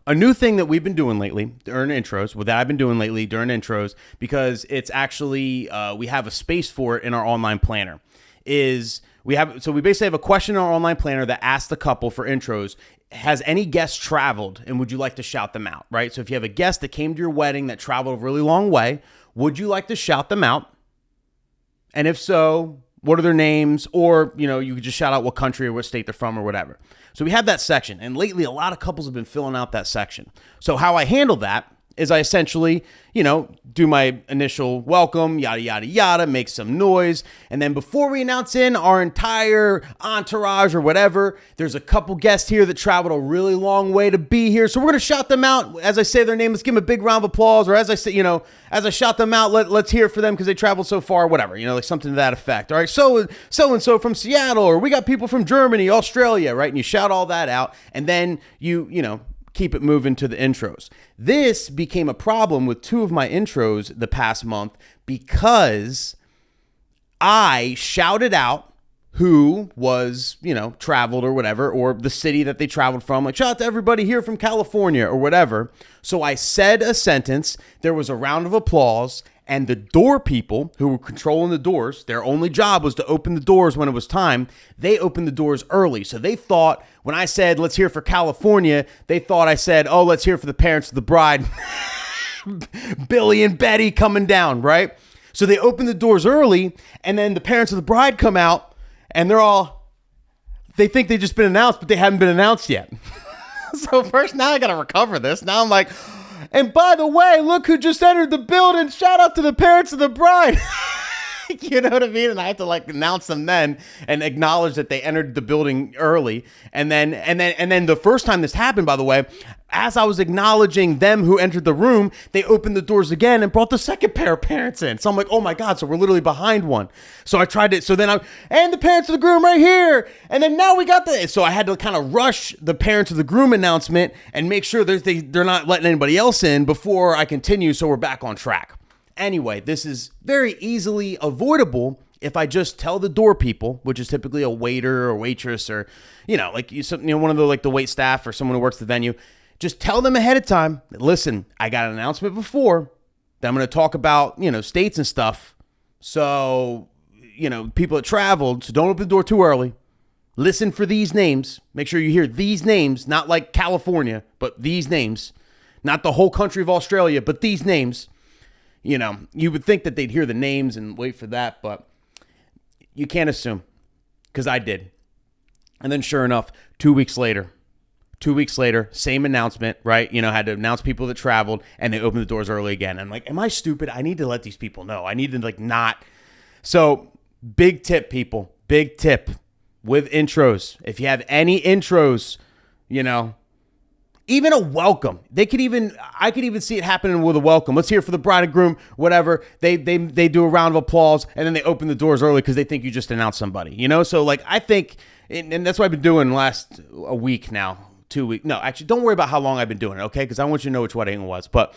a new thing that we've been doing lately during intros, because it's actually, we have a space for it in our online planner, is we basically have a question in our online planner that asks the couple for intros, has any guests traveled and would you like to shout them out, right? So if you have a guest that came to your wedding that traveled a really long way, would you like to shout them out? And if so, what are their names? Or, you could just shout out what country or what state they're from or whatever. So we have that section. And lately, a lot of couples have been filling out that section. So how I handle that is I essentially, do my initial welcome, yada, yada, yada, make some noise. And then before we announce in our entire entourage or whatever, there's a couple guests here that traveled a really long way to be here. So we're going to shout them out. As I say their name, let's give them a big round of applause. Or as I say, as I shout them out, let's hear it for them because they traveled so far, whatever, like something to that effect. All right, so-and-so from Seattle, or we got people from Germany, Australia, right? And you shout all that out. And then you keep it moving to the intros. This became a problem with two of my intros the past month because I shouted out who was, traveled or whatever, or the city that they traveled from. Like, shout out to everybody here from California or whatever. So I said a sentence, there was a round of applause, and the door people who were controlling the doors, their only job was to open the doors when it was time. They opened the doors early. So they thought when I said, let's hear for California, they thought I said, oh, let's hear for the parents of the bride, Billy and Betty coming down, right? So they opened the doors early, and then the parents of the bride come out, and they think they've just been announced, but they haven't been announced yet. So first, now I got to recover this. Now I'm like, and by the way, look who just entered the building. Shout out to the parents of the bride. You know what I mean? And I have to announce them then and acknowledge that they entered the building early. And then the first time this happened, by the way, as I was acknowledging them who entered the room, they opened the doors again and brought the second pair of parents in. So I'm like, oh my God, so we're literally behind one. So I tried to, and the parents of the groom right here. And then now we got so I had to kind of rush the parents of the groom announcement and make sure they're not letting anybody else in before I continue. So we're back on track. Anyway, this is very easily avoidable if I just tell the door people, which is typically a waiter or waitress or, one of the wait staff or someone who works the venue. Just tell them ahead of time, listen, I got an announcement before that I'm going to talk about, states and stuff. So, people that traveled, so don't open the door too early. Listen for these names. Make sure you hear these names, not like California, but these names. Not the whole country of Australia, but these names. You would think that they'd hear the names and wait for that, but you can't assume, because I did. And then sure enough, 2 weeks later, same announcement, right? Had to announce people that traveled, and they opened the doors early again. I'm like, am I stupid? I need to let these people know. I need to not. So big tip, people, big tip with intros. If you have any intros, even a welcome. I could even see it happening with a welcome. Let's hear it for the bride and groom, whatever. They do a round of applause, and then they open the doors early because they think you just announced somebody, So I think, and that's what I've been doing a week now, 2 weeks. No, actually, don't worry about how long I've been doing it, okay? Because I want you to know which wedding it was, but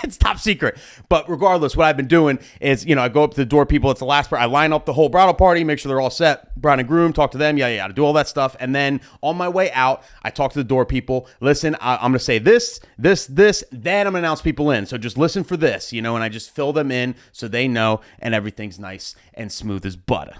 it's top secret. But regardless, what I've been doing is, I go up to the door people. It's the last part. I line up the whole bridal party, make sure they're all set, bride and groom, talk to them, yada, do all that stuff. And then on my way out, I talk to the door people. Listen, I'm going to say this, then I'm going to announce people in. So just listen for this, and I just fill them in so they know, and everything's nice and smooth as butter.